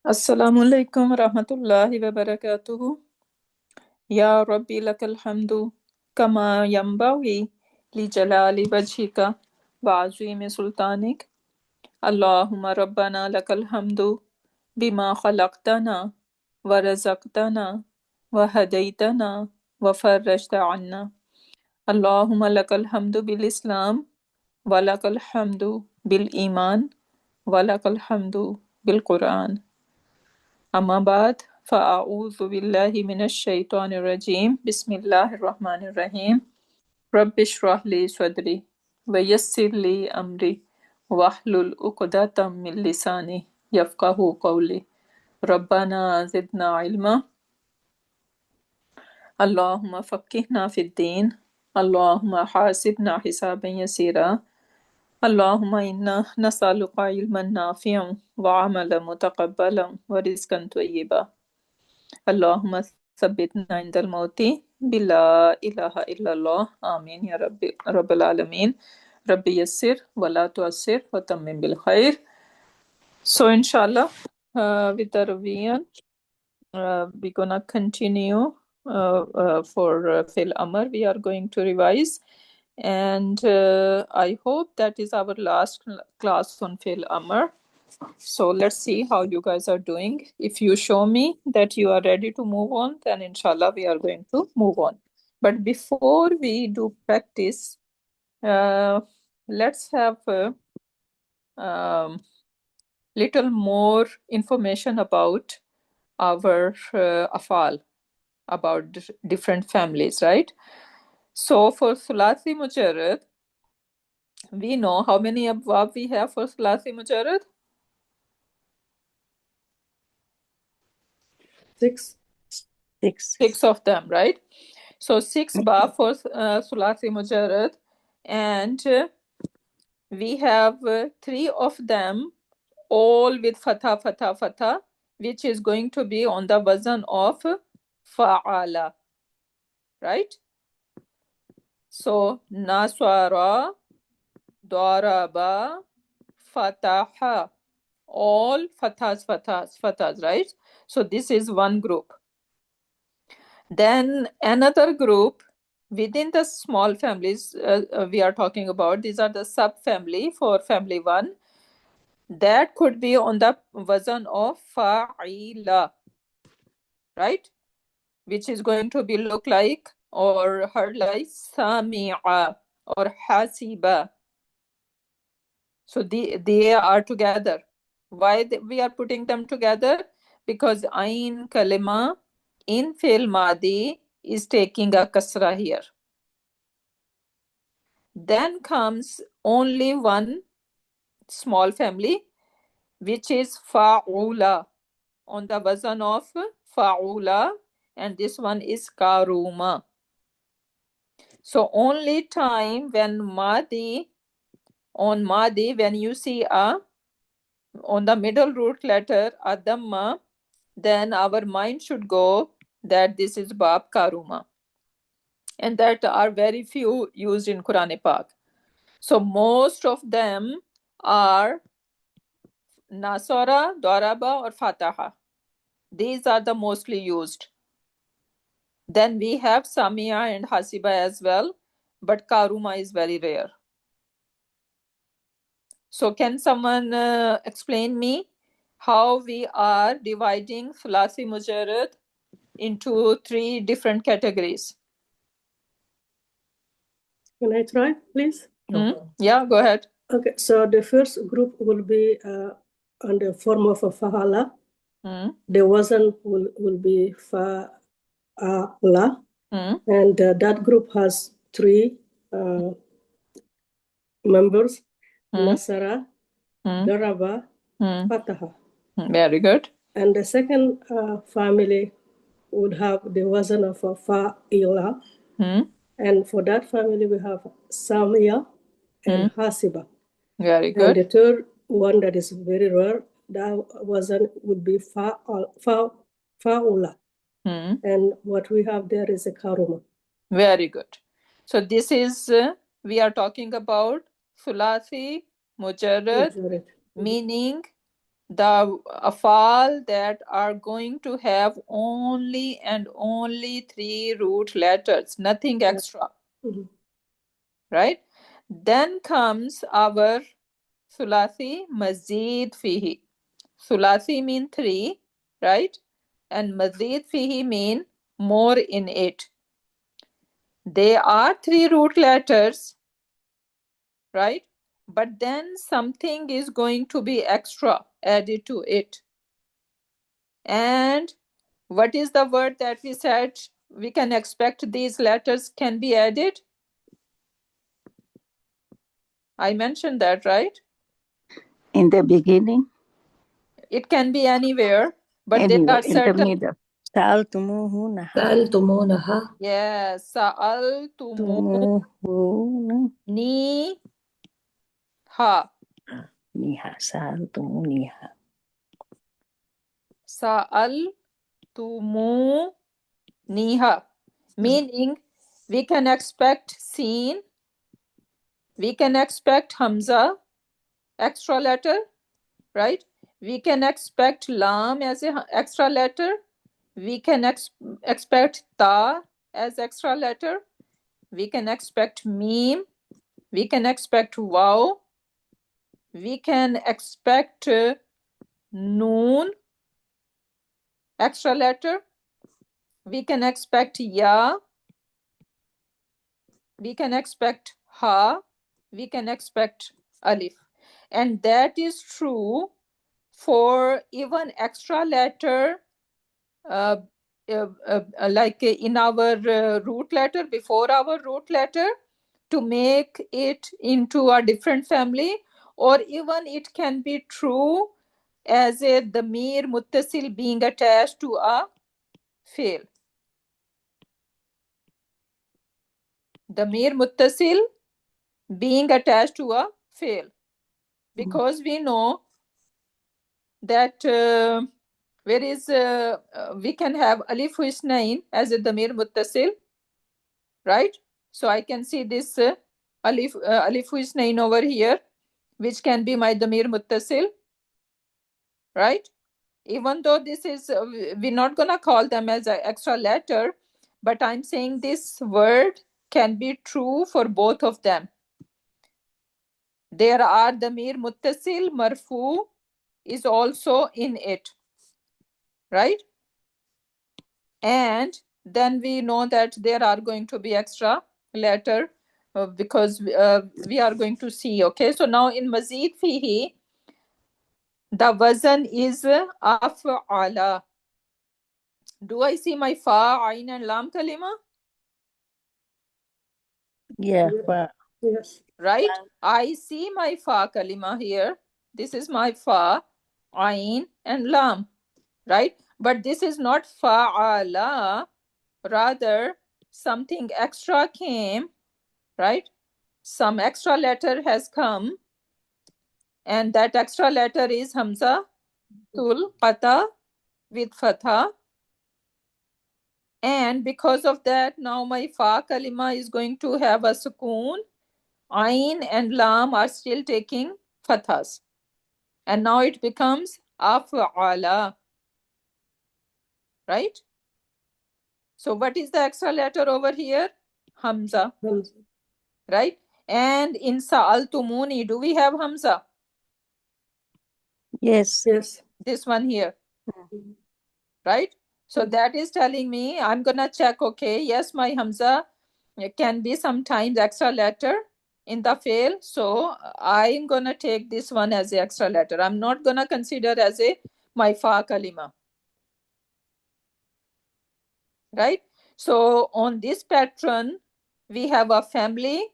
السلام علیکم ورحمۃ اللہ وبرکاتہ. یا ربی لک الحمد کما ینبغی لجلال وجہک وعظیم سلطانک. اللہم ربنا لک الحمد بما خلقتنا ورزقتنا وہدیتنا وفرجت عنا. اللہم لک الحمد بالاسلام ولک الحمد بالایمان ولک الحمد بالقرآن. اما بعد فاعوذ باللہ من الشیطان الرجیم. بسم اللہ الرحمن الرحیم. رب اشرح لی صدری ویسر لی امری واحلل عقدۃ من لسانی یفقہوا قولی. ربنا زدنا علما. اللہم فقہنا فی الدین. اللہم حاسبنا حسابا یسیرا. اللہم انا نسألک علما نافعا وعملا متقبلا ورزقا طیبا. اللہم ثبتنا عند الموت بلا الہ الا اللہ. آمین یا رب العالمین. رب یسر ولا تعسر وتمم بالخیر. So inshallah, with the revision, we're gonna continue for Fil Amr. We are going to revise, and I hope that is our last class on Fil Amr. So let's see how you guys are doing. If you show me that you are ready to move on, then inshallah we are going to move on. But before we do practice, let's have little more information about our afal, about different families, right? So for Sulasi Mujarrad, we know how many abwab we have for Sulasi Mujarrad? 6. 6 of them, right? So 6 bab for Sulasi Mujarrad, and we have 3 of them all with fatha, fatha, fatha, which is going to be on the wazn of fa'ala, right? So nasara, daraba, fataha, all fathas, fathas, fathas, right? So this is one group. Then another group within the small families we are talking about, these are the sub-family for family 1. That could be on the wazn of fa'ila, right? Which is going to be look like or heard like sami'a or hasiba. So they are together. Why we are putting them together? Because ain kalima in fi'l madi is taking a kasra here. Then comes only one small family, which is fa'ula, on the wazn of fa'ula, and this one is karuma. So only time when madi, on madi, when you see on the middle root letter a dhamma, then our mind should go that this is bab karuma, and that are very few used in Quran Pak. So most of them are nasara, daraba or fataha. These are the mostly used. Then we have samia and hasiba as well, but karuma is very rare. So can someone explain me how we are dividing Sulasi Mujarrad into 3 different categories? Can I try, please? Yeah, go ahead. Okay, so the first group will be on the form of a fa'ala. The wazn will be fa'ala. And that group has 3 members, nasara, daraba, fataha. Very good. And the second family would have the wazn of a fa'ila. And for that family, we have samia and hasiba. Very good. And the third one that is very rare, that wazn would be fa'ula. And what we have there is a karuma. Very good. So this is, we are talking about Sulasi Mujarrad, meaning the afal that are going to have only and only 3 root letters, nothing extra. Right? Then comes our Thulathi Mazid Fihi. Thulathi mean 3, right? And Mazid Fihi mean more in it. They are 3 root letters, right? But then something is going to be extra added to it. And what is the word that we said we can expect these letters can be added? I mentioned that, right? In the beginning? It can be anywhere, but there are certain... Sa'altumunaha. Yes, sa'altumunaha. Sa'altumuniha. Sa'altumuniha. Meaning, we can expect Seen, we can expect Hamza, extra letter, right? We can expect Lam as an extra letter. We can expect Ta as extra letter. We can expect Mim. We can expect Waw. We can expect Noon, extra letter. We can expect Ya. We can expect Ha. We can expect Alif. And that is true for even extra letter, like in our root letter, before our root letter, to make it into a different family, or even it can be true as a damir muttasil being attached to a fail. Damir muttasil being attached to a fail. Because we know that where is we can have alif husnain as a damir muttasil, right? So I can see this alif husnain over here, which can be my damir muttasil, right? Even though this is we're not gonna call them as an extra letter, but I'm saying this word can be true for both of them. There are damir muttasil marfu is also in it, right? And then we know that there are going to be extra letter because we are going to see. Okay, so now in Mazid Fihi, the wazn is af'ala. Do I see my fa, ain and lam kalima? Yeah. Yes. Right? I see my fa kalima here. This is my fa, ain and lam, right? But this is not fa'ala. Rather, something extra came, right? Some extra letter has come, and that extra letter is Hamza tul qata with fatha. And because of that, now my fa kalima is going to have a sukoon. Ain and lam are still taking fathas. And now it becomes af'ala. Right? So what is the extra letter over here? Hamza. Right? And in sa'altumuni, do we have Hamza? Yes. Yes. This one here. Right? So that is telling me I'm gonna check, okay, yes, my Hamza can be sometimes extra letter in the fail. So I'm gonna take this one as the extra letter. I'm not gonna consider as a my fa kalima. Right? So on this pattern, we have a family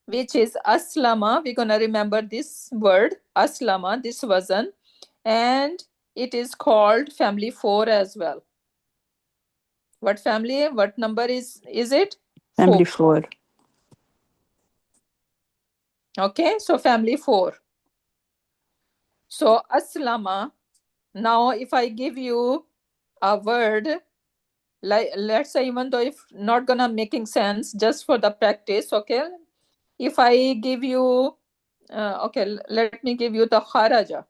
which is aslama. We're gonna remember this word, aslama, this wazn, and it is called family 4 as well. What family? What number is it? Family 4. Okay, so family 4. So aslama. Now, if I give you a word, like let's say, even though if not gonna making sense, just for the practice, okay. If I give you, okay, let me give you the kharaja.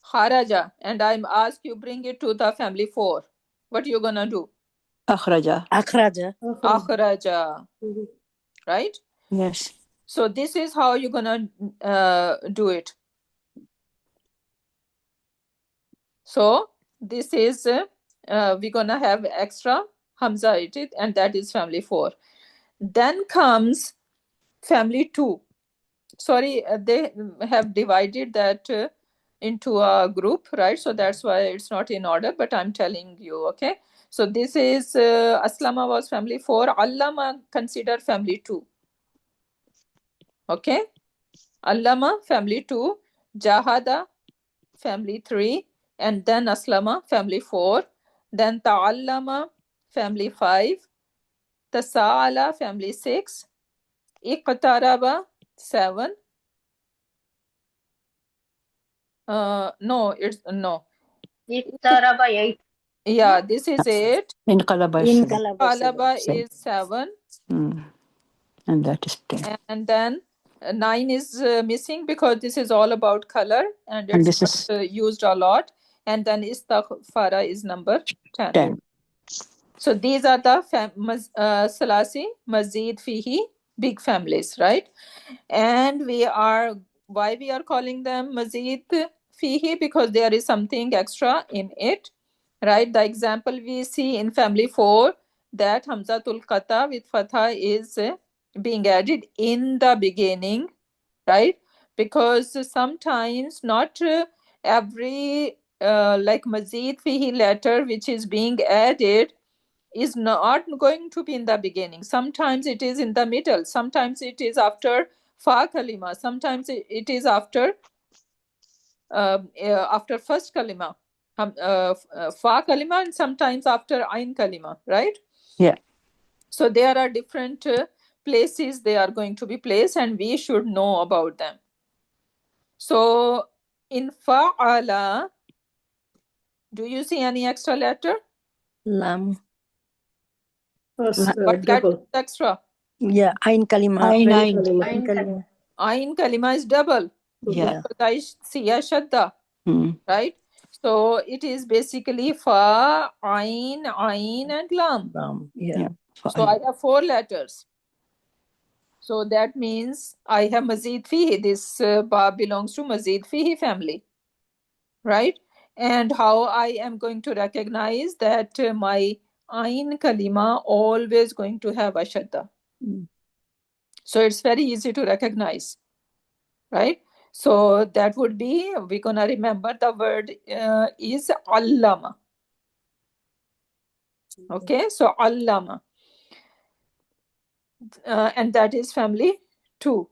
Kharaja. And I'm asked you bring it to the family 4. What are you going to do? Akhraja. Akhraja. Akhraja. Right? Yes. So this is how you're going to do it. So this is, we're going to have extra Hamza in it, and that is family 4. Then comes family 2. Sorry, they have divided that into a group, right? So that's why it's not in order, but I'm telling you, okay? So this is, Aslama was family 4. Allama consider family 2. Okay? Allama, family 2. Jahada, family 3. And then Aslama, family 4. Then Ta'allama, family 5. Tasa'ala, family 6. Iqtaraba, 7. No, it's no. Iqtaraba 8. Yeah, this is 8. Inqalaba is 7. And that is 10. And then 9 is missing because this is all about color and it's this is used a lot. And then istaghfara is number 10. 10. So these are the Salasi, Mazid, Fihi, big families, right? And why we are calling them Mazid, Fihi? Because there is something extra in it, right? The example we see in family 4 that Hamzatul Qata with Fatha is being added in the beginning, right? Because sometimes not every like Mazid Fihi letter which is being added is not going to be in the beginning. Sometimes it is in the middle. Sometimes it is after Fa Kalima. Sometimes it is after first Kalima. Fa Kalima, and sometimes after Ain Kalima, right? Yeah. So there are different places they are going to be placed and we should know about them. So in Fa'ala, do you see any extra letter? Lam. What letter is extra? Yeah, Ain Kalima. Ain Kalima is double. Yeah. Because I see a Shadda, right? So it is basically Fa, Ain, and Lam. Yeah. So I have 4 letters. So that means I have Mazid Fihi. This Ba belongs to Mazid Fihi family, right? And how I am going to recognize that my Ain Kalima always going to have a Shadda. So it's very easy to recognize, right? So that would be, we're going to remember the word is Allama. Okay, so Allama. And that is family 2.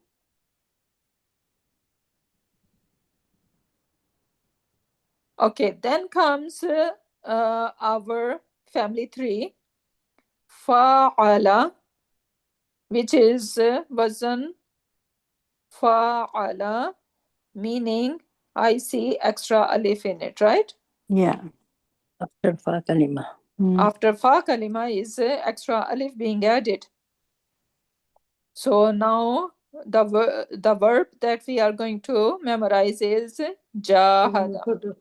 Okay, then comes our family 3, Fa'ala, which is Wazan Fa'ala, meaning I see extra alif in it, right? Yeah. After Fa Kalima. After Fa Kalima is extra alif being added. So now the verb that we are going to memorize is Jahada.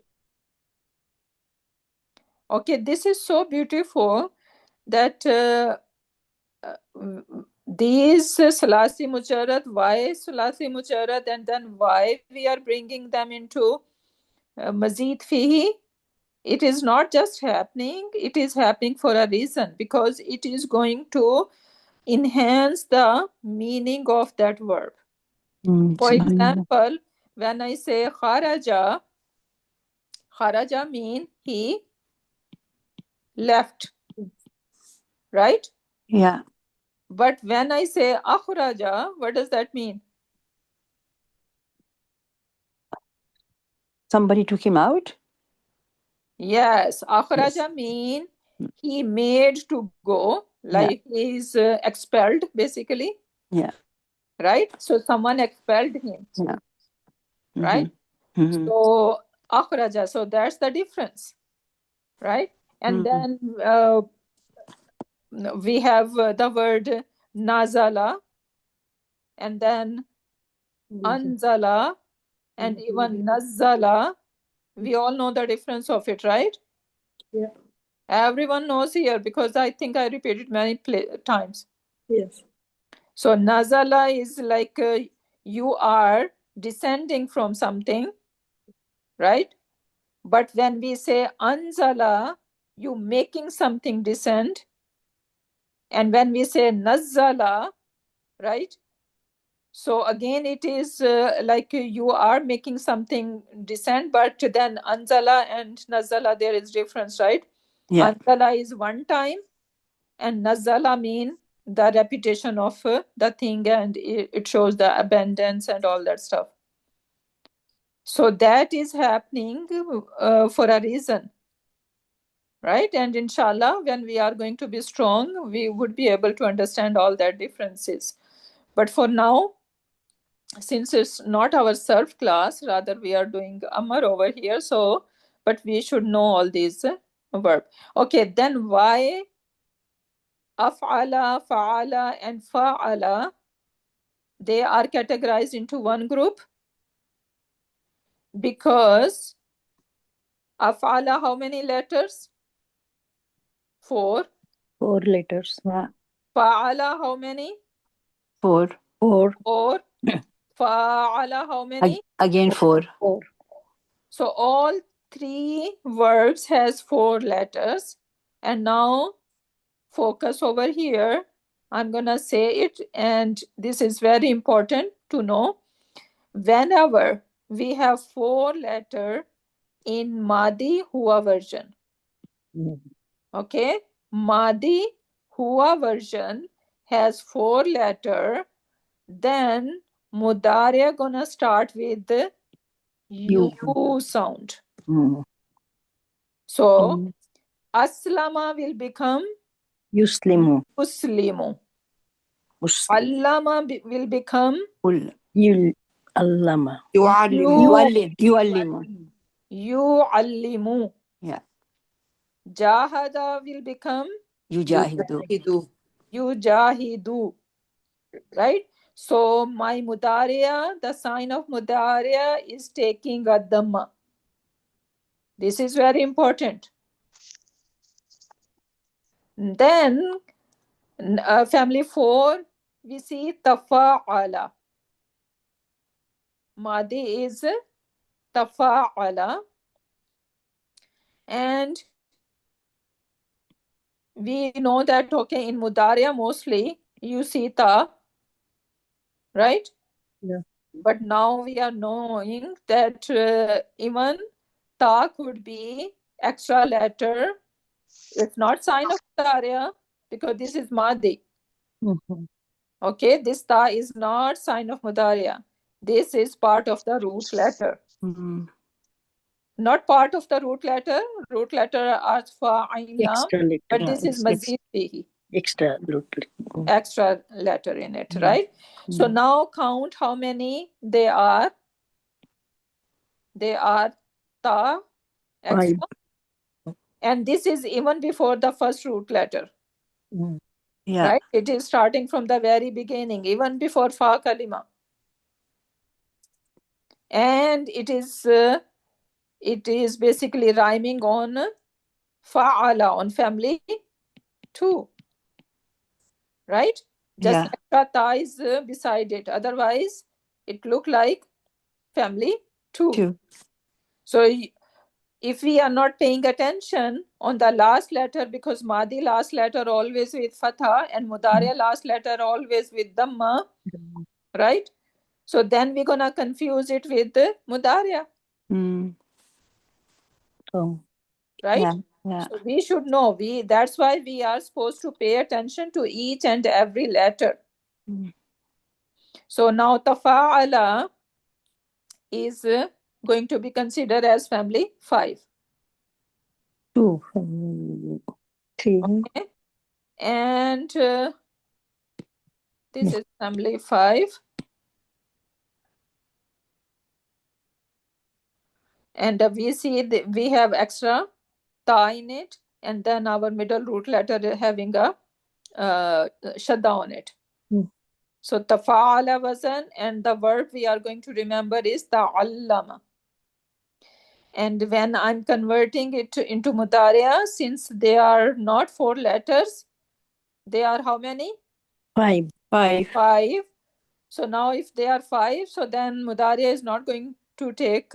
Okay, this is so beautiful that these Salasi Mujarrad, why Salasi Mujarrad, and then why we are bringing them into Mazid Fihi. It is not just happening, it is happening for a reason, because it is going to enhance the meaning of that verb. For example, when I say kharaja, kharaja means he left, right? Yeah. But when I say akhraja, what does that mean? Somebody took him out? Yes, akhraja mean he made to go, like he's expelled, basically. Yeah. Right? So someone expelled him. Yeah. Right? So akhraja, so that's the difference, right? And then we have the word nazala, and then anzala, And even nazzala, we all know the difference of it, right? Yeah. Everyone knows here because I think I repeated many times. Yes. So nazala is like you are descending from something, right? But when we say anzala, you making something descend. And when we say nazzala, right? So again, it is like you are making something descend, but then anzala and nazala, there is difference, right? Yeah. Anzala is one time, and nazala mean the repetition of the thing, and it shows the abundance and all that stuff. So that is happening for a reason, right? And inshallah, when we are going to be strong, we would be able to understand all that differences. But for now, since it's not our surf class, rather we are doing Amar over here, so but we should know all these verb. Okay, then why af'ala, fa'ala, and fa'ala, they are categorized into one group? Because af'ala, how many letters? 4. 4 letters. Yeah. Fa'ala, how many? 4. 4. 4. Fa'ala, how many? Again 4. 4. So all 3 words has 4 letters. And now focus over here. I'm gonna say it, and this is very important to know. Whenever we have 4 letter in Madi Hua version, okay, Madi Hua version has 4 letter, then Mudari gonna start with the U sound. So Aslama will become Yuslimu. Uslimu. Muslim. Allama will become Allama. Yuallimu. Yu'allimu. Yeah. Jahada will become Yujahidu. Yujahidu. Right? So my Mudariya, the sign of Mudariya is taking a Dhamma. This is very important. Then family 4, we see Tafa'ala. Madi is Tafa'ala. And we know that, okay, in Mudariya mostly you see Ta, right? Yeah. But now we are knowing that even Ta could be extra letter. It's not sign of Mudariya because this is Madi. Okay, this Ta is not sign of Mudariya. This is part of the root letter. Not part of the root letter. Root letter are for Ain Lam, Extra letter. but this is Mazid Fihi. Extra letter. Extra letter in it, right? So now count how many they are. They are Ta extra. 5. And this is even before the first root letter. Yeah. Right? It is starting from the very beginning, even before Fa Kalima. And it is basically rhyming on Fa'ala, on family 2. Right? Just extra Ta is beside it. Otherwise, it look like family 2. So if we are not paying attention on the last letter, because Madi last letter always with Fatha and Mudariya last letter always with Dhamma, right? So then we're gonna confuse it with Mudariya. Right? Yeah. So we should know. That's why we are supposed to pay attention to each and every letter. So now Tafa'ala is going to be considered as family 5. 2. 3. Okay. And this is family 5. And we see we have extra Ta in it, and then our middle root letter having a shadda on it. So tafa'ala wazan, and the verb we are going to remember is ta'allama. And when I'm converting it into mudariya, since they are not 4 letters, they are how many? 5. 5. So now if they are 5, so then mudariya is not going to take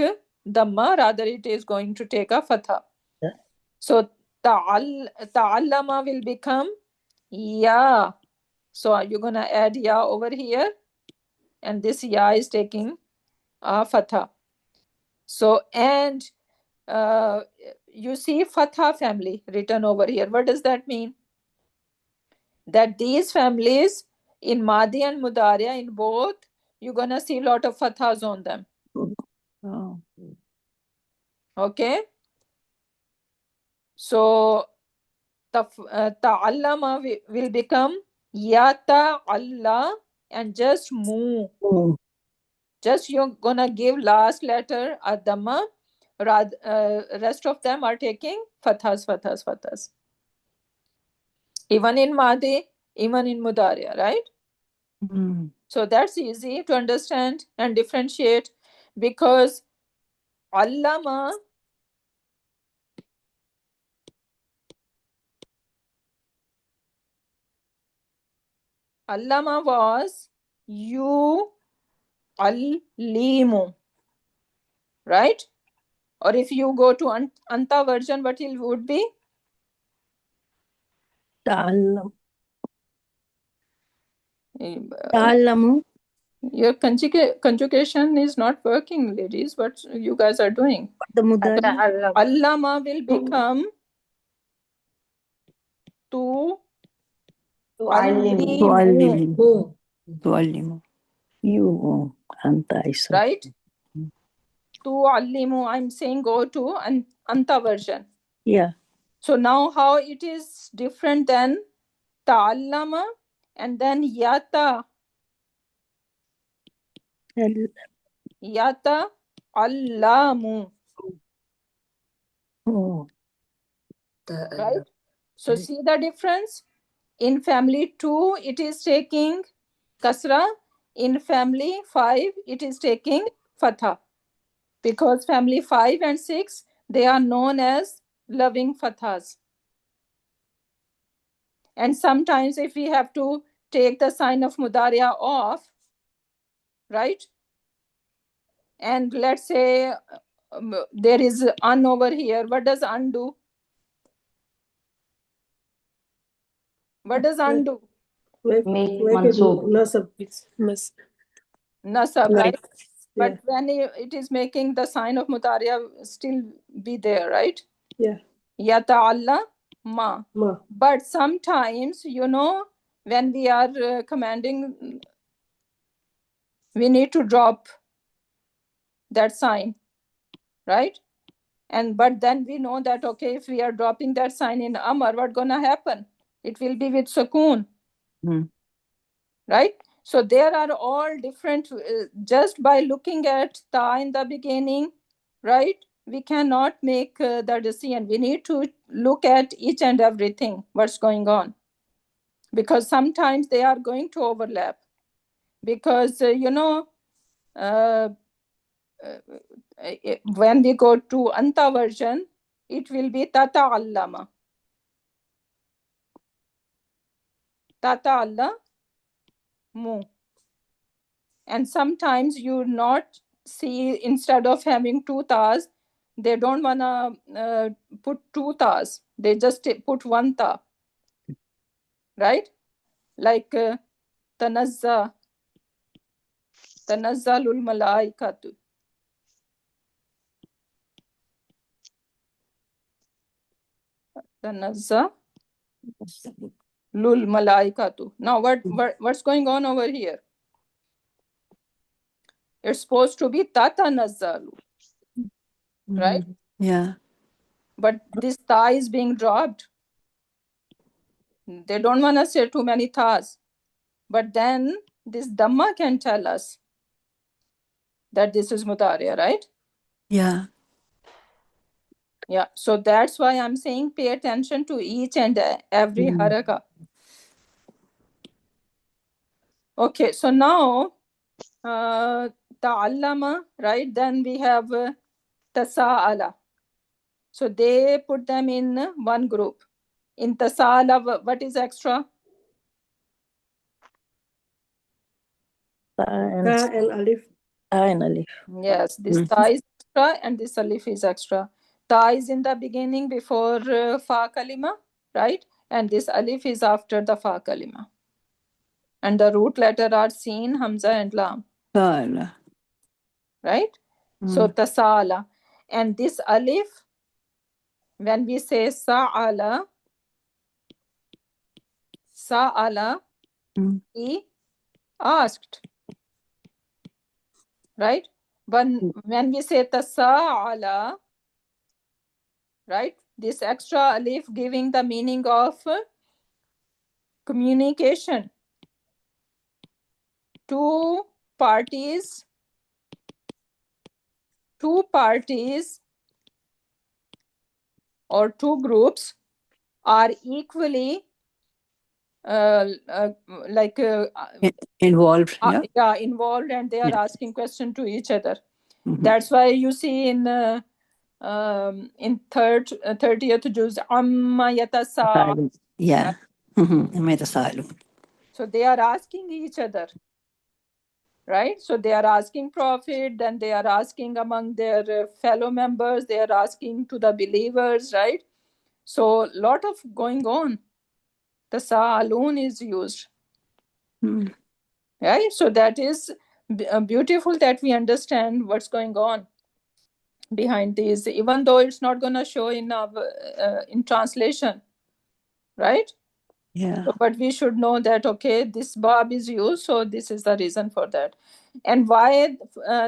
dhamma, rather it is going to take a fatha. Yeah. So ta'allama will become ya. So are you going to add ya over here? And this ya is taking a fatha. So, and you see fatha family written over here. What does that mean? That these families in Madi and Mudariya, in both, you're going to see a lot of fathas on them. Oh. Okay? So, ta'allama will become yata Allah and just mu. Oh. Just you're going to give last letter a dhamma. Rest of them are taking fathas, fathas, fathas. Even in Madi, even in Mudariya, right? Mm. So that's easy to understand and differentiate, because allama was you allimu, right? Or if you go to Anta version, what it would be? Ta'allam. Uh, Ta'allamu. Your conjugation is not working, ladies. What you guys are doing? The mudari. Ta'allam. Allama will become tu Tu'allimu. Tu'allimu. Tu'allimu. You. Anta Isa. right? Tu'allimu, I'm saying go to Anta version. Yeah. So now how it is different than ta'allama and then yata. Yata allamu. Oh. Right? So see the difference? In family 2, it is taking kasra. In family 5, it is taking fatha. Because family 5 and 6, they are known as loving fathas. And sometimes if we have to take the sign of mudariya off, right? And let's say there is an over here. What does an do? What does an do? Make it Nasab, right? Yeah. But when it is making the sign of mudariya still be there, right? Yeah. Yata'alla ma. Ma. But sometimes, when we are commanding, we need to drop that sign, right? But then we know that, okay, if we are dropping that sign in Amar, what's going to happen? It will be with Sukoon, right? So there are all different, just by looking at Ta in the beginning, right? We cannot make the decision. We need to look at each and everything, what's going on. Because sometimes they are going to overlap. Because, when we go to Anta version, it will be Tata'allama. Tata'allamu. And sometimes you not see, instead of having 2 tas, they don't want to put 2 tas. They just put 1 ta. Right? Like Tanazzalul malaikatu. Tanazzalul malaikatu. Now what's going on over here? It's supposed to be tatanazzalu. Right? Yeah. But this ta is being dropped. They don't want to say too many tas. But then this dhamma can tell us that this is mudariya, right? Yeah. Yeah. So that's why I'm saying pay attention to each and every haraka. Okay, so now ta'allama, right? Then we have tasa'ala. So they put them in one group. In tasa'ala, what is extra? Ta and alif. Ta and alif. Yes, this ta is extra and this alif is extra. Ta is in the beginning before fa kalima, right? And this alif is after the fa kalima. And the root letter are sin, hamza and lam. Sala. Right? So tasala. And this alif, when we say sa'ala, he asked. Right? But when we say tasa'ala, right? This extra alif giving the meaning of communication. Two parties or two groups are equally involved. Involved, and they are asking question to each other. That's why you see in 30th juz amma yatasaalun. So they are asking each other, right? So they are asking Prophet, then they are asking among their fellow members, they are asking to the believers, right? So lot of going on. The sa'alun is used. Right? So that is beautiful that we understand what's going on behind these, even though it's not going to show in in translation, right? Yeah. So, but we should know that, okay, this bab is used, so this is the reason for that. And why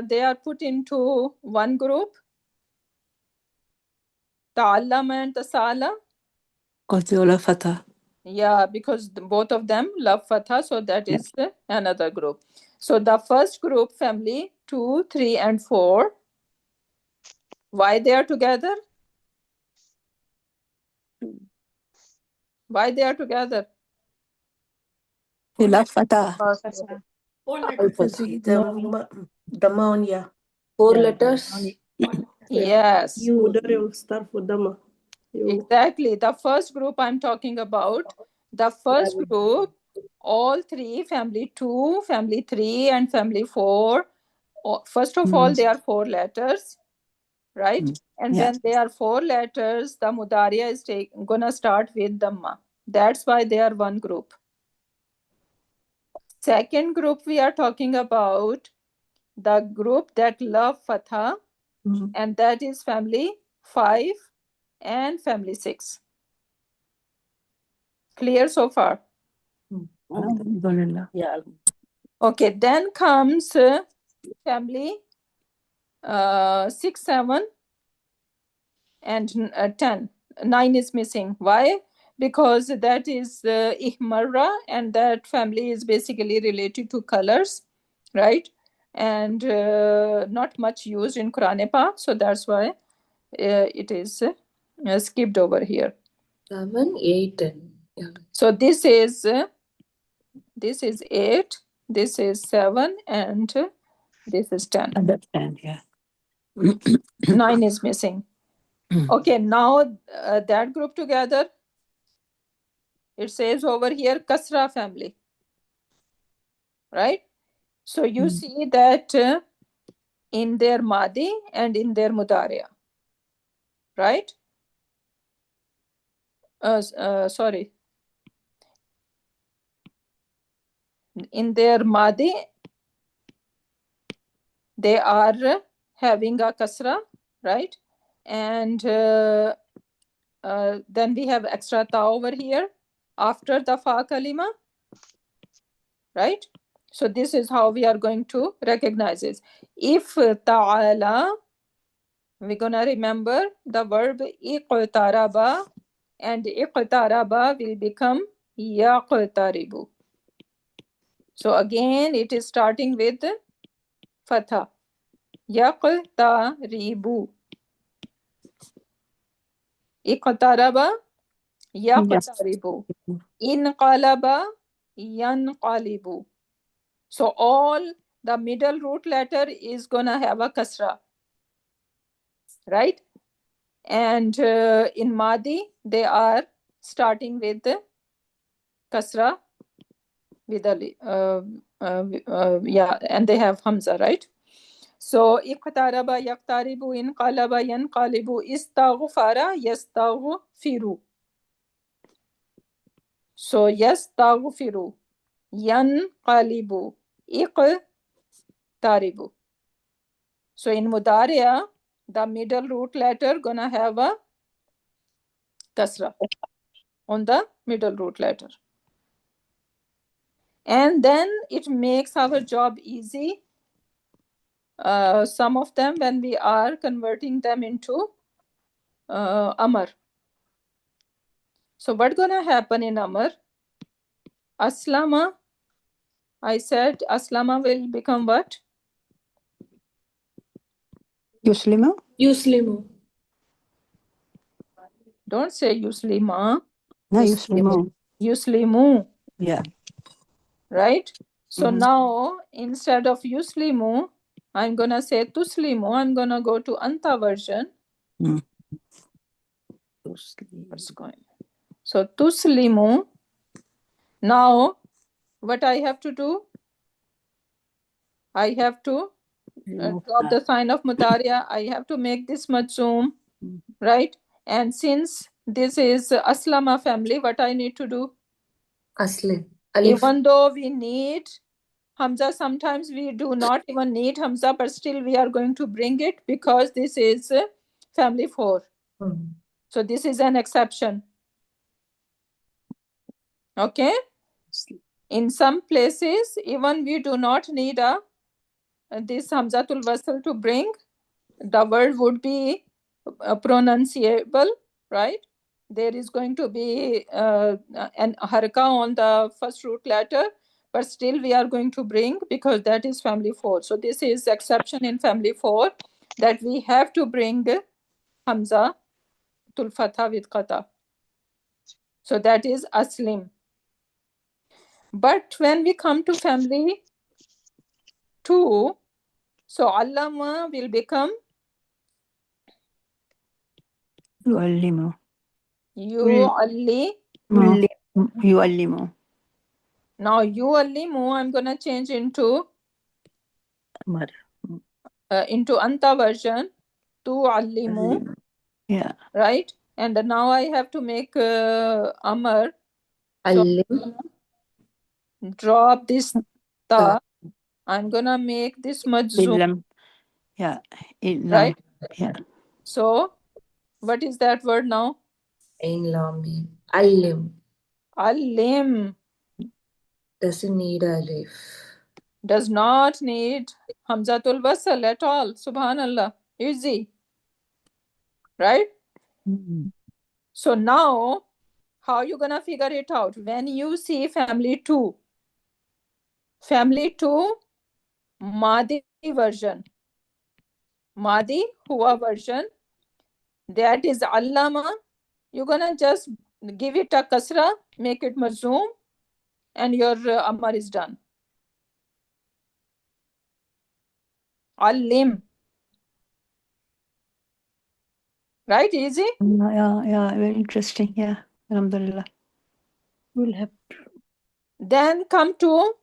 they are put into one group, ta'allam and tasala? Because they all have fatha. Yeah, because both of them love fatha, so that is another group. So the first group, family 2, 3 and 4, why they are together? Why they are together? They love fatha. Four letters. Yes. Mudari will start with Dhamma. Exactly. The first group I'm talking about, the first group, all three, family 2, family 3 and family 4. First of all, they are 4 letters, right? And when they are 4 letters, the Mudariya is gonna start with Dhamma. That's why they are one group. Second group we are talking about, the group that love Fatha, and that is family 5 and family 6. Clear so far? Yeah. Okay, then comes family 6, 7 and 10. 9 is missing. Why? Because that is ihmarra, and that family is basically related to colors, right? And not much used in Quran Pak, so that's why it is skipped over here. 7, 8 and so this is 8, this is 7, and this is 10. Understand, yeah. 9 is missing. Okay, now that group together, it says over here Kasra family, right? So you see that in their Madi and in their Mudariya, right? Sorry. In their Madi, they are having a Kasra, right? And then we have extra ta over here after the fa kalima, right? So this is how we are going to recognize it. If ta'ala, we're gonna remember the verb iqtaraba, and iqtaraba will become yaqtaribu. So again, it is starting with fatha. Yaqtaribu. Iqtaraba, yaqtaribu. Inqalaba, yanqalibu. So all the middle root letter is gonna have a kasra, right? And in Madi, they are starting with the kasra with yeah, and they have hamza, right? So iqtaraba yaqtaribu inqalaba yanqalibu istaghfara yastaghfiru. So yastaghfiru yanqalibu iqtaribu. So in Mudariya, the middle root letter gonna have a kasra on the middle root letter. And then it makes our job easy. Some of them, when we are converting them into Amar. So what's gonna happen in Amar? Aslama, I said Aslama will become what? Yuslimu? Yuslimu. Don't say Yuslima. No, Yuslimu. Yuslimu. Yeah. Right? So Mhm. now, instead of Yuslimu, I'm gonna say Tuslimu. I'm gonna go to Anta version. Mm. What's going? So Tuslimu. Now, what I have to do? I have to drop the sign of Mutariya. I have to make this majzoom, right? And since this is Aslama family, what I need to do? Aslim. Alif. Even though we need Hamza, sometimes we do not even need Hamza, but still we are going to bring it because this is family 4. So this is an exception. Okay? In some places, even we do not need this Hamzatul Wasl to bring. The word would be pronunciable, right? There is going to be an harka on the first root letter, but still we are going to bring because that is family 4. So this is exception in family 4 that we have to bring Hamza tul Fatha with Qata. So that is Aslim. But when we come to family 2, so Allama will become Yuallimu. Yuallimu. Yuallimu. Now Yuallimu, I'm gonna change into Amar. Anta version, Tuallimu, Yeah. right? And now I have to make Amar. So Alim. drop this ta. I'm gonna make this majzoom, Illam. Yeah. Illam. right? Yeah. So what is that word now? Ain lam mim. Alim. Alim Doesn't need alif. does not need Hamzatul Wasl at all. Subhanallah. Easy. Right? Mhm. So now, how you gonna figure it out? When you see family 2, Madi version, Madi Hua version, that is Allama, you're gonna just give it a kasra, make it mazzoom, and your Ammar is done. Allim. Right? Easy? Yeah, very interesting. Yeah. Alhamdulillah. We'll have Then come to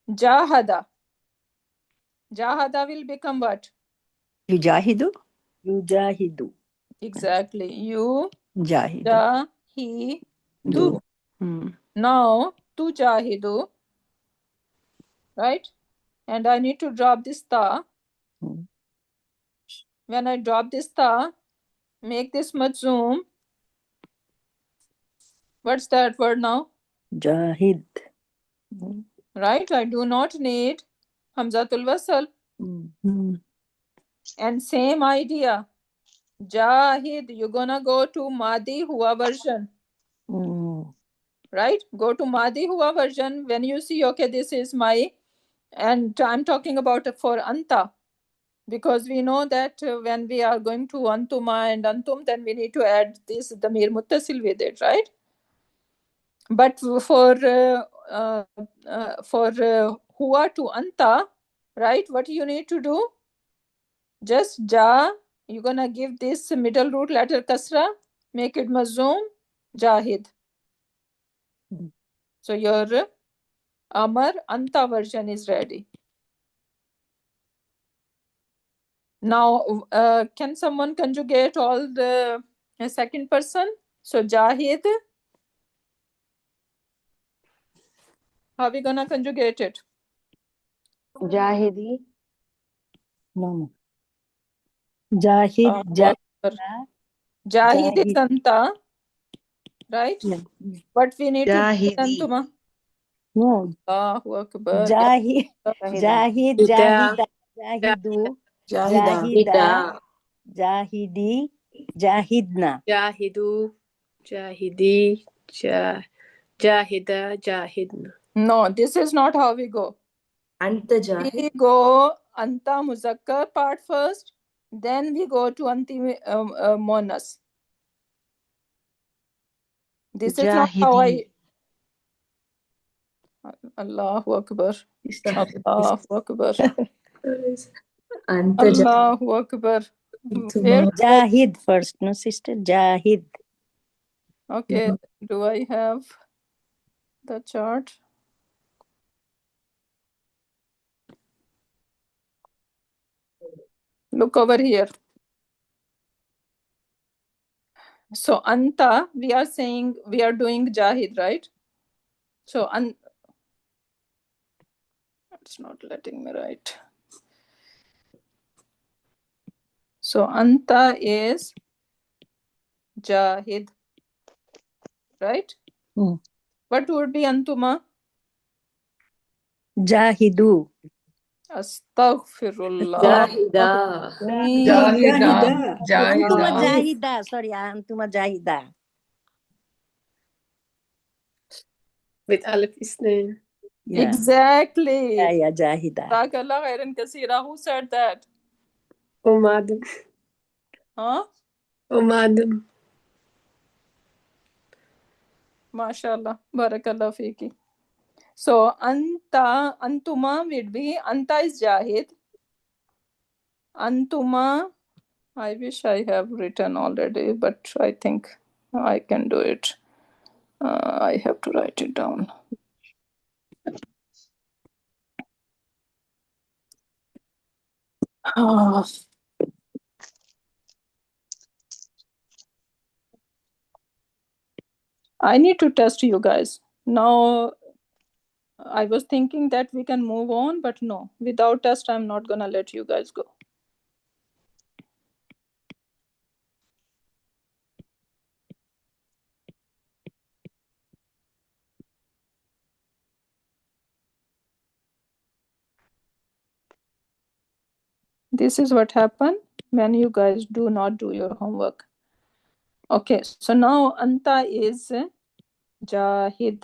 Jahada. Jahada will become what? Yujahidu. Yujahidu. Exactly. Jahidu. Jahidu. Hmm. Now, Tujahidu. Right? And I need to drop this ta. Hmm. When I drop this ta, make this majzoom. What's that word now? Jahid. Right? I do not need Hamzatul Wasl. Hmm. And same idea. Jahid, you're gonna go to Madi Hua version. Hmm. Right? Go to Madi Hua version. When you see, okay, this is my, and I'm talking about for Anta. Because we know that when we are going to Antuma and Antum, then we need to add this Damir Muttasil with it, right? But for huwa to anta, right? What you need to do? Just ja, you're gonna give this middle root letter kasra, make it mazum, jahid. So your amar anta version is ready. Now, can someone conjugate all the second person? So jahid, how are we gonna conjugate it? Jahidi. No. Jahid, Jahid is anta, right? Yeah. But we need Jahidi. to antuma. No. Allahu Akbar. Jahid, Jahid, Jahida, Jahidu, Jahida, Jahidi, Jahidna. Jahidu, Jahidi, Jahida, Jahidna. No, this is not how we go. Anta jahid. We go anta muzakkar part first, then we go to anti monas. This is not how I. Allahu Akbar. Allahu Akbar. Anta jahid. Allahu Akbar. Where? Jahid first, no sister? Jahid. Okay, do I have the chart? Look over here. So anta, we are saying we are doing jahid, right? So it's not letting me write. So anta is jahid, right? What would be antuma? Jahidu. Astaghfirullah. Jahida. Antuma Jahida. Sorry, Antuma Jahida. With Alif Isnain. Yeah. Exactly. Yeah, Jahida. Jazakallah khairan kaseera. Who said that? Adam. Huh? Adam. MashaAllah. Barakallah fiki. So anta, antuma would be, anta is jahid. Antuma, I wish I have written already, but I think I can do it. I have to write it down. I need to test you guys. Now, I was thinking that we can move on, but no. Without test, I'm not gonna let you guys go. This is what happened when you guys do not do your homework. Okay, so now anta is jahid,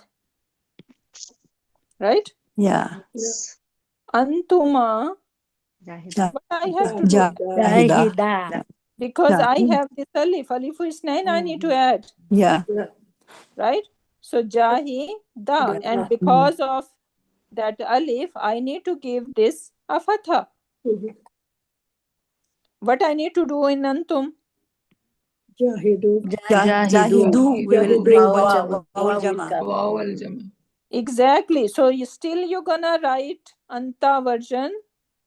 right? Yeah. Antuma, what I have to do? Jahida. Because Yeah. I have this alif isnain, I need to add, Yeah. right? So jahida, and because of that alif, I need to give this a fatha. What I need to do in antum? Jahidu. Jahidu. We will bring wawul jama. Exactly. So you're gonna write anta version.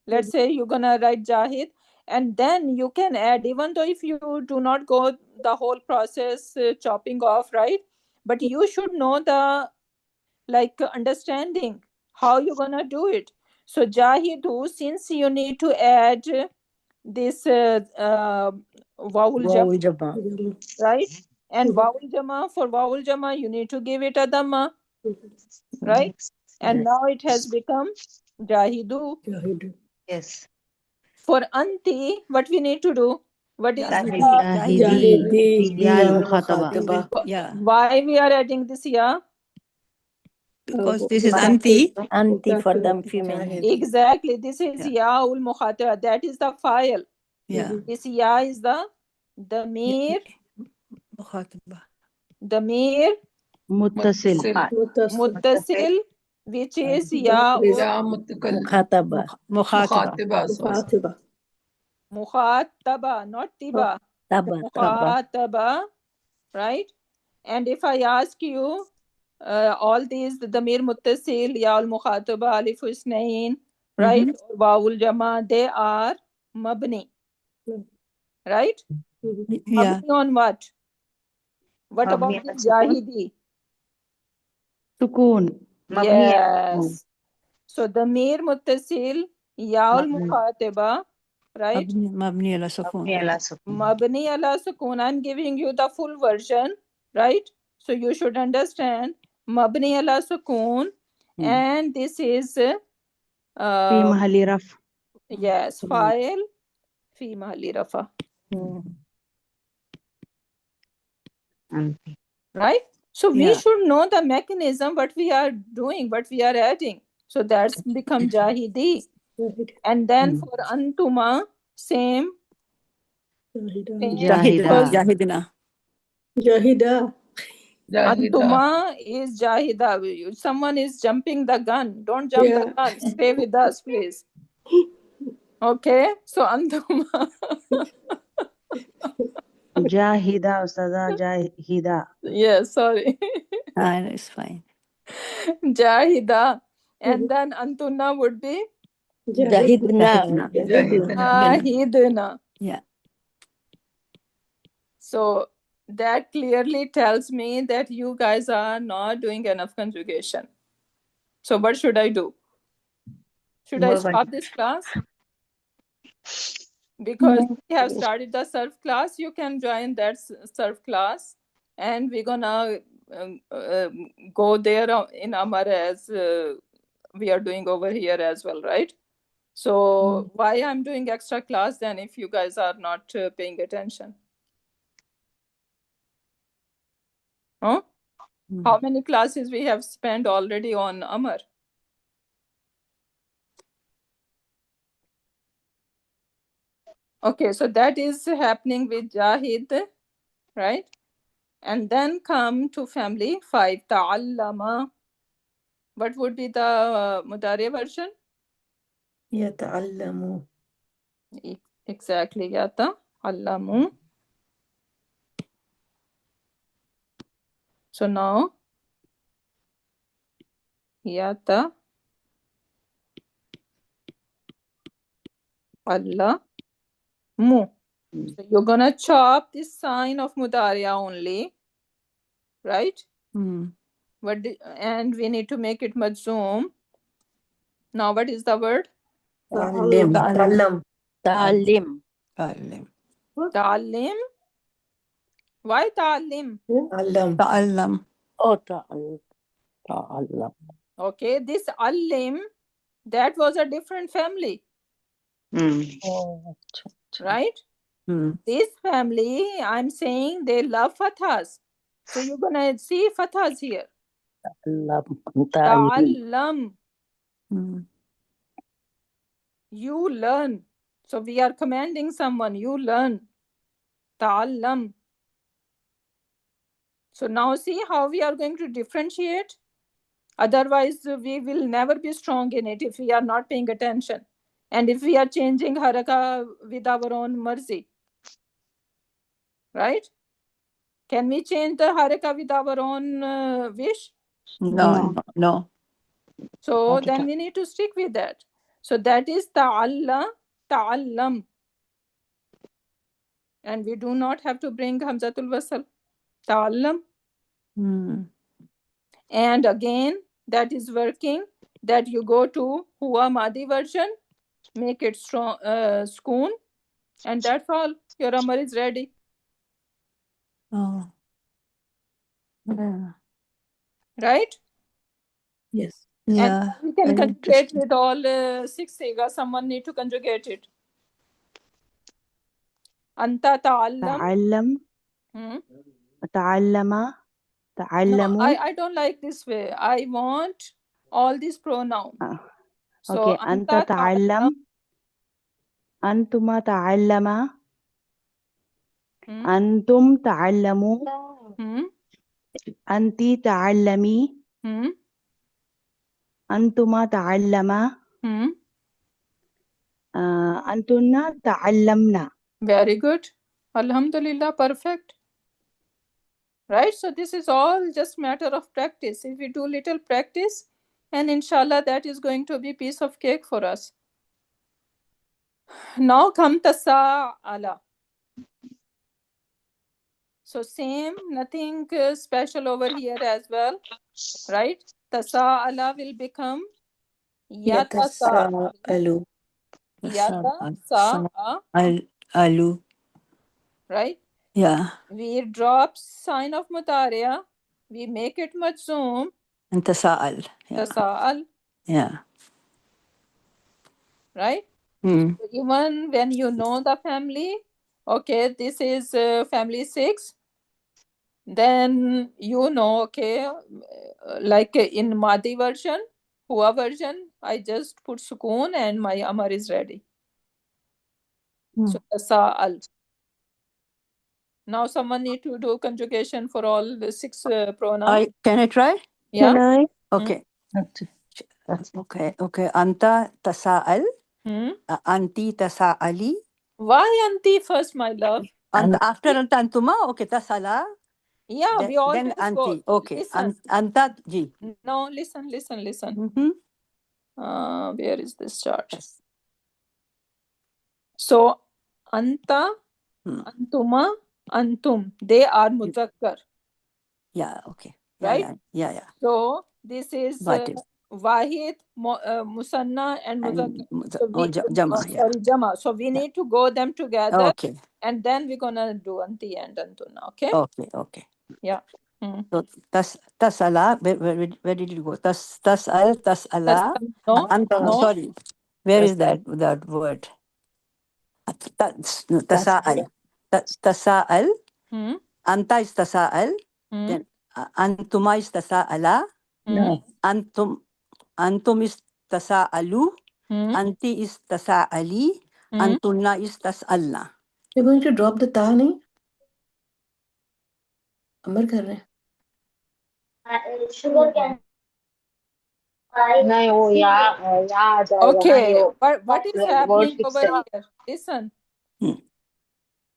Let's say you're gonna write jahid, and then you can add, even though if you do not go the whole process chopping off, right? But you should know the understanding how you're gonna do it. So jahidu, since you need to add this vowel jama, right? And vowel jama, for vowel jama you need to give it a dhamma, right? And now it has become jahidu. Yes. For anti, what we need to do? What is Jahidi. Yeah. why we are adding this ya? Because this is anti. Anti for them female. Exactly, this is ya ul mukhataba. That is the file. Yeah. This ya is the damir. Mukhataba. Damir Muttasil. muttasil which is ya يا متكلم مخاطبة مخاطبة. مخاطبة mukhataba, not tiba. طبع Mukhataba, right? And if I ask you, all these, the damir muttasil, ya al mukhataba, alif husnain, right? Or wawul jama, they are mabni, right? Yeah. Mabni on what? What about مبني the على السكون. jahidi? سكون. مبني على السكون. Yes. So damir muttasil, ya al مبني mukhataba, right? مبني على سكون. مبني على السكون. Mabni ala sukun. I'm giving you the full version, right? So you should understand mabni ala sukun, and this is في محل رفع. yes, file fi mahalli rafa, right? So we Yeah. should know the mechanism, what we are doing, what we are adding. So that's become jahidi. And then for antuma, same. جاهدة. جاهدنا. جاهدة Antuma is jahida. Someone is jumping the gun. Don't jump the gun. Stay with us, please. Okay. So antuma. جاهدة أستاذة جاهدة. Yes, sorry. It's fine. Jahida. And then antuna would be جاهدنا ahidna. Yeah. So that clearly tells me that you guys are not doing enough conjugation. So what should I do? Should I stop this class? Because we have started the surf class. You can join that surf class, and we're gonna go there in Amar as we are doing over here as well, right? So why I'm doing extra class then if you guys are not paying attention? Huh? How many classes we have spent already on Amar? Okay, so that is happening with Jahid, right? And then come to family 5, ta'allama. What would be the Mudari version? يتعلم. Exactly, yata'allamu. So now, yata'allamu. So you're gonna chop this sign of Mudariya only, right? And we need to make it majzoom. Now what is the word? تعلم. تعلم. تعلم Ta'allim. Why ta'allim? تعلم. تعلم. تعلم Okay, this allim, that was a different family, right? This family, I'm saying they love fathas. So you're gonna see fathas here. Ta'allam. You learn. So we are commanding someone, you learn. Ta'allam. So now see how we are going to differentiate. Otherwise, we will never be strong in it if we are not paying attention. And if we are changing haraka with our own mercy. Right? Can we change the haraka with our own wish? No. So then we need to stick with that. So that is ta'allam. And we do not have to bring Hamzatul Wasal. Ta'allam. And again, that is working. That you go to Huwa Madi version, make it strong, schoon, and that's all. Your Amar is ready. Oh. Yeah. Right? Yes. Yeah. And we can Very conjugate interesting. with all 6 sigas. Someone need to conjugate it. Anta ta'allam. تعلم. تعلم. تعلموا. No, I don't like this way. I want all these pronouns. So Okay. أنت تعلم. أنتما تعلما. أنتم تعلموا. أنتِ تعلمي. أنتما تعلما أنتن تعلمنا. Very good. Alhamdulillah, perfect. Right? So this is all just matter of practice. If we do little practice, and inshallah that is going to be piece of cake for us. Now come tasa'ala. So same, nothing special over here as well. Right? Tasa'ala will become yatasa'alu. Alu. Right? Yeah. We drop sign of mutariya. We make it majzoom. And tasa'al. Yeah. Tasa'al. Yeah. Right? Mm. Even when you know the family, okay, this is family 6, then you know, okay, like in Madi version, Hua version, I just put sukoon and my Amar is ready. So tasa'al. Now someone need to do conjugation for all the 6 pronouns. Can I try? Yeah. Can I? Okay. Okay. Anta tasa'al. Anti tasa'ali. Why anti first, my love? After anta antuma, okay, tasala. Yeah, we always then anti. go. Okay. Listen. Anta ji. No, listen. Mm-hmm. Where is this chart? Yes. So, anta, antuma, antum. They are muzakkar. Yeah, okay. Right? Yeah. So, this is wahid, musanna, and muzakkar. Jama. So, we need to go them together. Okay. And then we're going to do anti and antuna. Okay? Okay. Yeah. So, tasala, where did you go? Tasal, tasala. No. Sorry. Where is that word? Tasa'al. Tasa'al. Anta is tasa'al. Then antuma is tasa'ala. Antum is tasa'alu. Anti is tasa'ali. Antuna is tas'alna. You're going to drop the ta, nahi? Amar kar rahe. Okay, what is happening over here? Listen.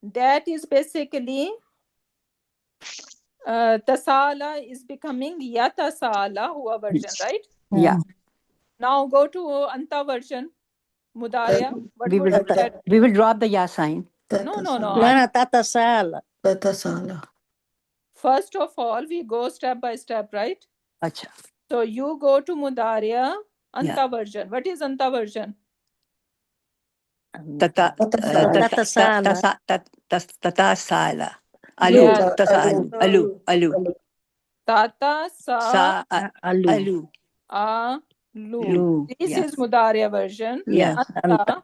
That is basically tasala is becoming yatasala Hua version, right? Yeah. Now go to anta version. Mudariya. We will drop the ya sign. No. tatasala. Tatasala. First of all, we go step by step, right? Acha. So you go to Mudariya, anta version. What is anta version? Tatasala. Alu. Tata sa alu. Alu. This is Mudariya version. Yeah. Anta.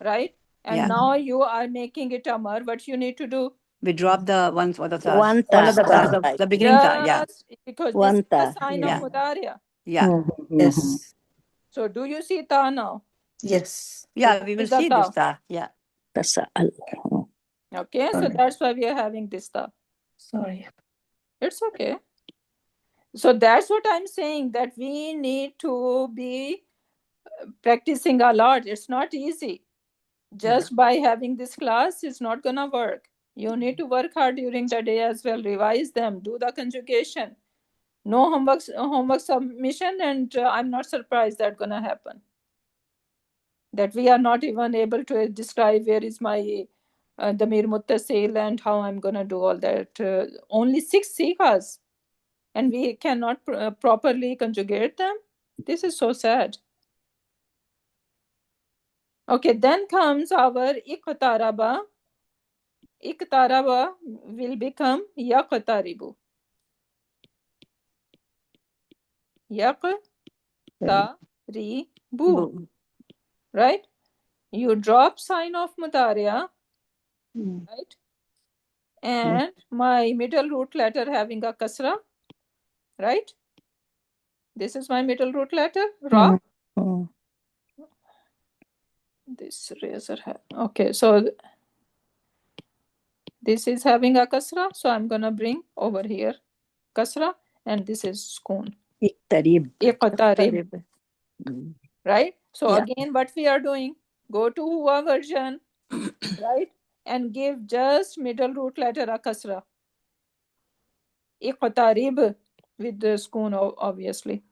Right? And now you are making it amar. What you need to do? We drop the one for the the beginning ta, yeah. Because this is the sign of Mudariya. Yeah. Yes. So do you see ta now? Yes. Yeah, we will see this ta. Yeah. tasa'al. Okay, so that's why we are having this ta. Sorry. It's okay. So that's what I'm saying, that we need to be practicing a lot. It's not easy. Just by having this class, it's not going to work. You need to work hard during the day as well. Revise them. Do the conjugation. No homework submission, and I'm not surprised that's going to happen. That we are not even able to describe where is my Damir Muttasil and how I'm going to do all that. Only 6 sighas. And we cannot properly conjugate them. This is so sad. Okay, then comes our iqtaraba. Iqtaraba will become yaqtaribu. Yaqtaribu. Right? You drop sign of mutariya. Right? And my middle root letter having a kasra. Right? This is my middle root letter, Ra. This razor has. Okay, so this is having a kasra. So I'm going to bring over here kasra. And this is sukoon. Iqtarib. Iqtarib. Right? So Yeah. again, what we are doing, go to Huwa version, right? And give just middle root letter a kasra. Iqtarib with the spoon, obviously.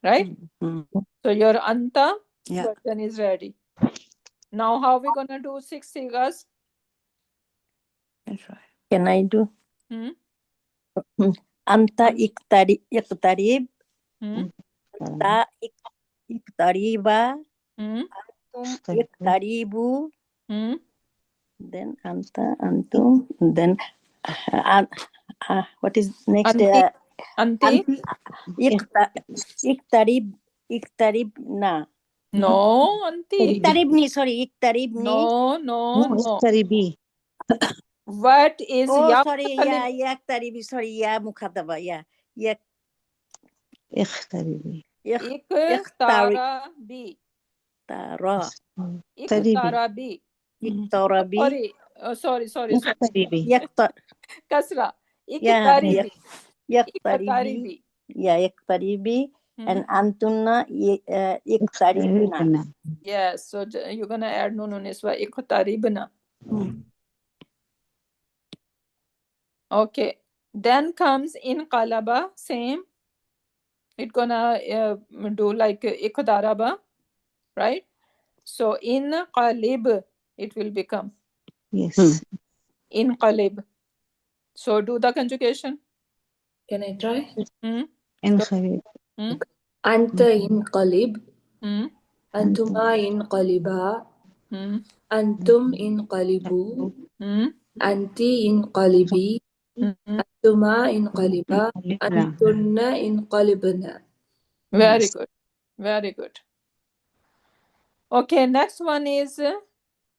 Right? So your anta version is ready. Now how we gonna do 6 sigas? Can I do? Hmm? Anta iqtarib. Hmm? Anta iqtariba. Hmm? Antum iqtaribu. Hmm? Then anta, antum. Then what is next? Anti? Iqtaribna. No, anti. Iqtaribni, sorry, iqtaribni. No. Iqtaribi. What is ya? Sorry, yeah, iqtaribi, sorry, yeah, mukhataba, yeah. Iqtaribi. Iqtarabi. Iqtarabi. Iqtarabi. Sorry. Iqtaribi. Kasra. Yeah, Iqtaribi. Iqtaribi. Yeah, iqtaribi. And antunna iqtaribna. Yes, so you're gonna add nun niswa iqtaribna. Okay. Then comes in qalaba, same. It's gonna do like iqtaraba, right? So in qalib it will become. Yes. In qalib. So do the conjugation. Can I try? Inqalib. Anta inqalib. Hmm? Antuma inqaliba. Hmm? Antum inqalibu. Hmm? Anti inqalibi. Hmm? Antuma inqaliba. Antunna inqalibna. Very good. Very good. Okay, next one is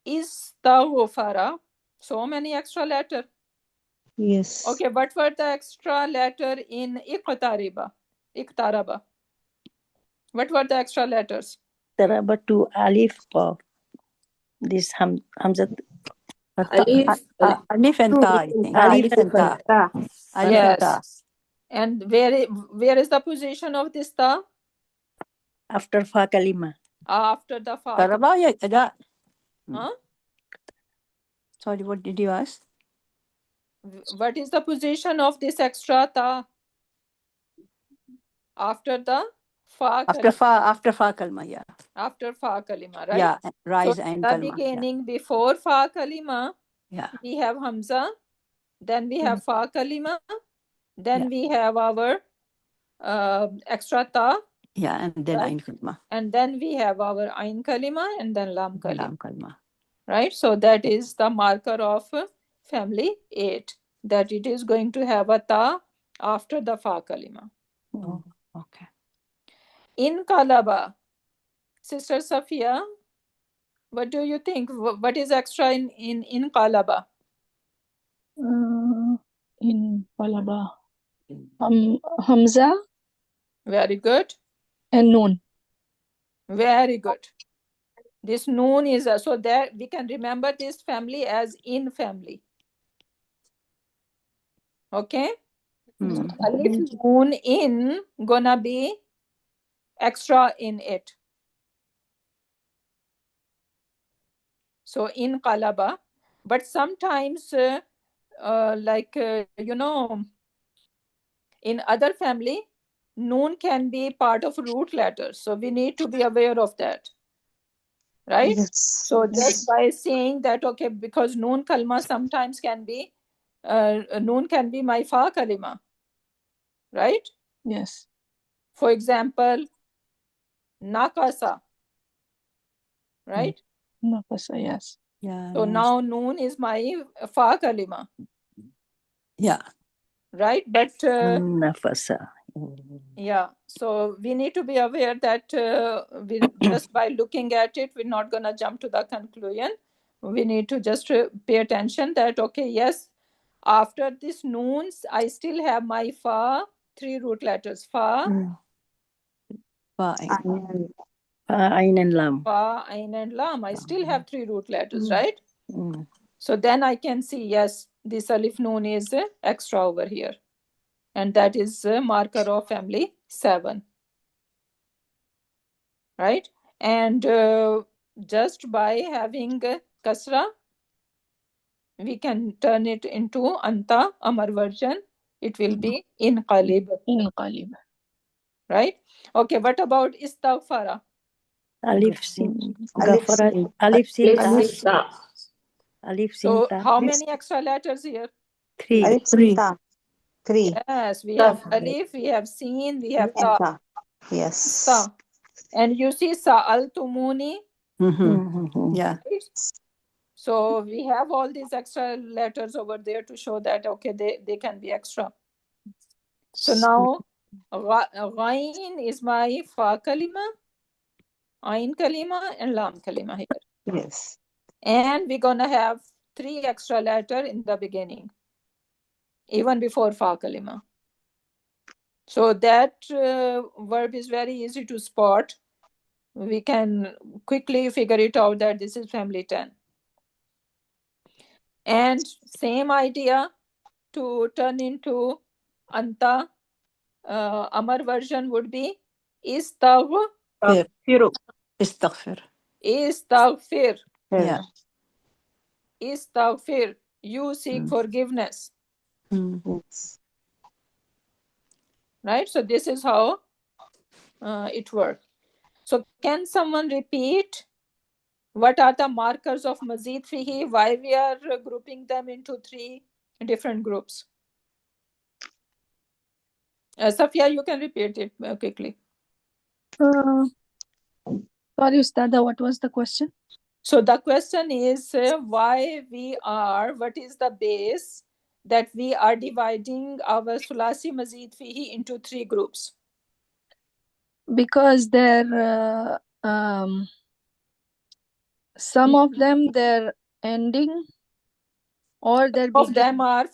istaghfara. So many extra letters. Yes. Okay, what were the extra letter in iqtaraba? What were the extra letters? Taraba to alif or this hamzat. Alif. Alif and ta, I think. Alif and ta. Yes. And where is the position of this ta? After fa kalima. After the fa. Taraba, yeah. Huh? Sorry, what did you ask? What is the position of this extra ta? After the fa kalima. After fa kalima, yeah. After fa kalima, right? Yeah, rise so and the kalima. beginning before fa kalima, Yeah. we have hamza, then we have fa kalima, then we have our extra ta. Yeah, and then right? ain kalima. And then we have our ain kalima and then lam kalima. Lam kalima. Right? So that is the marker of family 8, that it is going to have a ta after the fa kalima. Oh, okay. In qalaba, Sister Safia, what do you think? What is extra in qalaba? In qalaba, hamza. Very good. And noon. Very good. This noon is so that we can remember this family as in family. Okay. Alif noon in gonna be extra in it. So in qalaba, but sometimes in other family, noon can be part of root letters. So we need to be aware of that. Right? Yes. So just by saying that, okay, because noon kalma sometimes can be, noon can be my fa kalima. Right? Yes. For example, nakasa. Right? Nakasa, yes. Yeah. So now noon is my fa kalima. Yeah. Right? But nafasa. Yeah, so we need to be aware that we just by looking at it, we're not going to jump to the conclusion. We need to just pay attention that, okay, yes, after this noons, I still have my fa, 3 root letters, fa, Fa, ain and lam. fa, ain and lam. I still have 3 root letters, right? So then I can see, yes, this alif noon is extra over here. And that is a marker of family 7. Right? And just by having kasra, we can turn it into anta, Amar version. It will be inqalib. Inqalib. Right? Okay, what about istaghfara? Alif sin Alif Ghafara. sin. Alif sin Alif ta. sin ta. Alif sin So ta. how many extra letters here? 3. Alif sin ta. 3. Yes, we Ta. have alif, we have sin, we have ta. Ta. Yes. Ta. And you see sa'altumuni. Yeah. Right? So we have all these extra letters over there to show that, okay, they can be extra. So now, ghain is my fa kalima, ain kalima, and lam kalima here. Yes. And we're going to have 3 extra letters in the beginning, even before fa kalima. So that verb is very easy to spot. We can quickly figure it out that this is family 10. And same idea to turn into anta, Amar version would be istaghfir. Istaghfir. Istaghfir. Yeah. Istaghfir. You seek forgiveness. Yes. Right? So this is how it works. So can someone repeat what are the markers of Mazid Fihi? Why we are grouping them into 3 different groups? Safia, you can repeat it quickly. Sorry, Ustada, what was the question? So the question is what is the base that we are dividing our Sulasi Mazid Fihi into 3 groups? Because some of them, their ending or their Of beginning. them are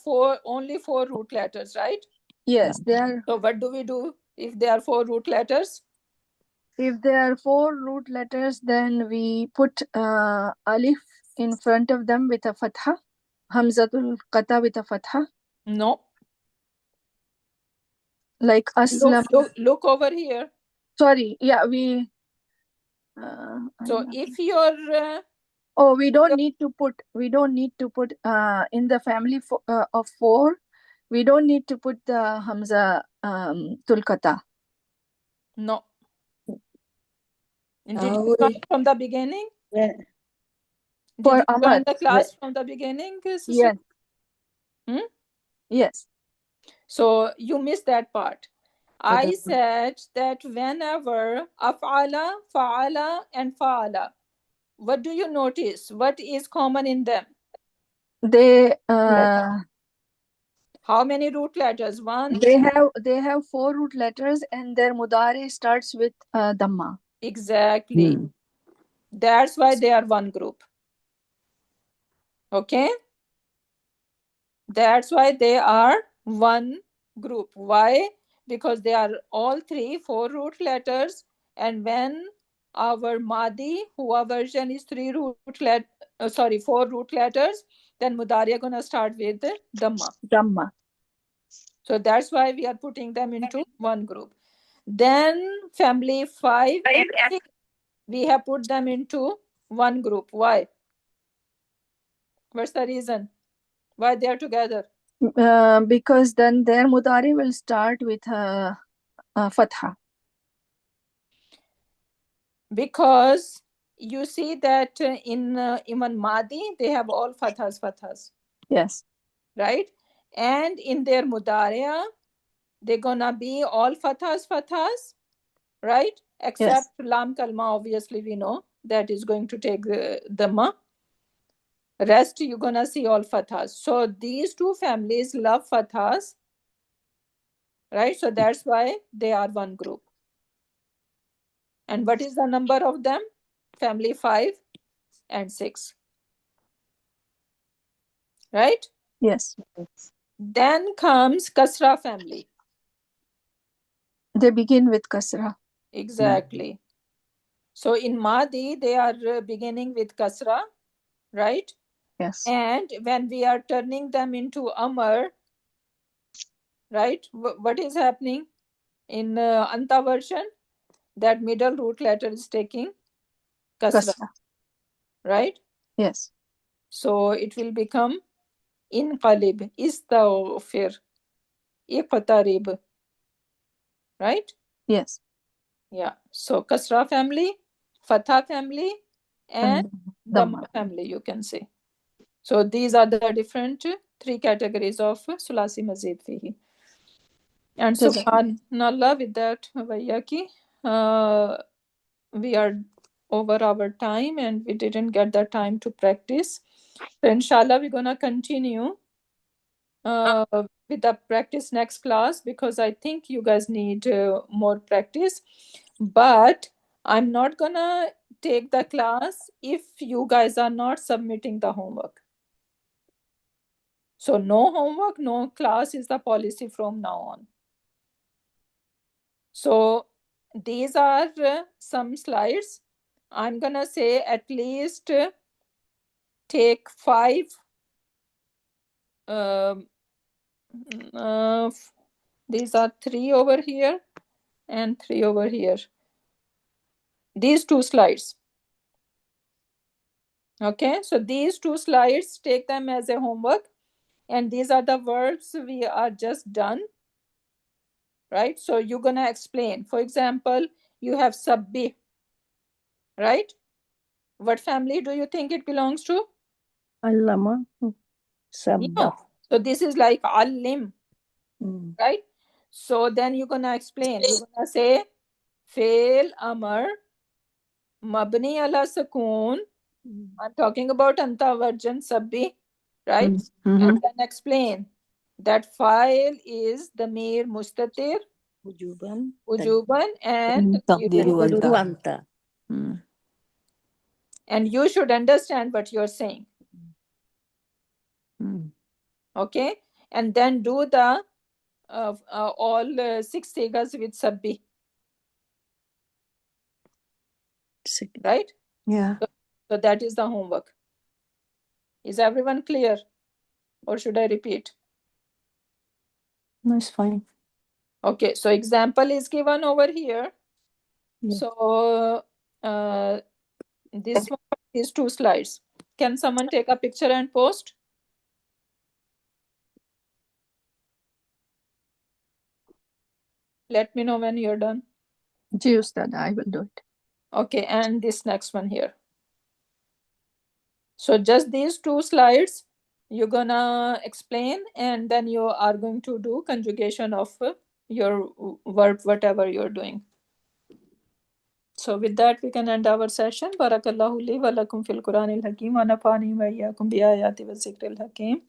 only 4 root letters, right? Yes, they are. So what do we do if they are 4 root letters? If there are 4 root letters, then we put alif in front of them with a fatha, hamzatul qata with a fatha. No. Like aslam. Look over here. Sorry, yeah, we. So if you're we don't need to put in the family of 4. We don't need to put the hamza tulkata. No. Did you join from the beginning? Yeah. Did you join the class from the beginning, sister? Yes. Yes. So you missed that part. I said that whenever af'ala, fa'ala, and fa'ala, what do you notice? What is common in them? They how many root letters? 1. They have 4 root letters, and their mudari starts with dhamma. Exactly. That's why they are one group. Okay? That's why they are one group. Why? Because they are all 4 root letters, and when our Madi, Hua version is 4 root letters, then Mudari are gonna start with Dhamma. So that's why we are putting them into one group. Then family 5 and 6, we have put them into one group. Why? What's the reason? Why they are together? Because then their mudari will start with fatha. Because you see that in Iman Madi, they have all fathas. Yes. Right? And in their Mudariya, they're gonna be all fathas, right? Except Lam Kalma, obviously we know that is going to take the ma. Rest, you're gonna see all fathas. So these 2 families love fathas, right? So that's why they are one group. And what is the number of them? Family 5 and 6. Right? Yes. Then comes Kasra family. They begin with Kasra. Exactly. So in Madi, they are beginning with Kasra, right? Yes. And when we are turning them into Amar, right? What is happening in Anta version? That middle root letter is taking kasra, Kasra. right? Yes. So it will become inqalib, istaghfir, iqtarib, right? Yes. Yeah. So kasra family, fatha family, and dhamma family, you can say. So these are the different three categories of sulasi mazid fihi. And subhanallah, with that, Vayyaki, we are over our time and we didn't get the time to practice. So inshallah, we're gonna continue with the practice next class, because I think you guys need more practice. But I'm not gonna take the class if you guys are not submitting the homework. So no homework, no class is the policy from now on. So these are some slides. I'm gonna say at least take 5. These are 3 over here and 3 over here. These 2 slides. Okay, so these 2 slides, take them as a homework. And these are the verbs we are just done. Right? So you're gonna explain. For example, you have sabbi. Right? What family do you think it belongs to? Allama. No. So this is like alim. Right? So then you're gonna explain. You're gonna say fail amar mabni ala sukoon. I'm talking about anta virgin sabbi, right? And then explain that file is damir mustatir wujuban and Taqdiru anta. and you should understand what you're saying. Okay, and then do the all 6 sigas with sabbi, right? Yeah. So that is the homework. Is everyone clear, or should I repeat? No, it's fine. Okay, so example is given over here. Yeah. So this one is 2 slides. Can someone take a picture and post? Let me know when you're done. Ji Ustad, I will do it. Okay, and this next one here. So just these 2 slides, you're gonna explain, and then you are going to do conjugation of your verb, whatever you're doing. So with that, we can end our session. Barakallahu li wa lakum fil Quranil Hakim wa nafani wa iyyakum bi ayati wa zikril hakim.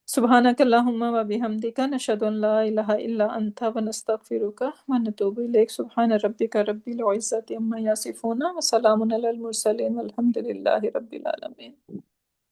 Subhanakallahumma wa bihamdika nashhadu an la ilaha illa anta wa nastaghfiruka wa natubu ilayk. Subhana rabbika rabbil izzati amma yasifuna wa salamun alal mursalin walhamdulillahi rabbil alamin.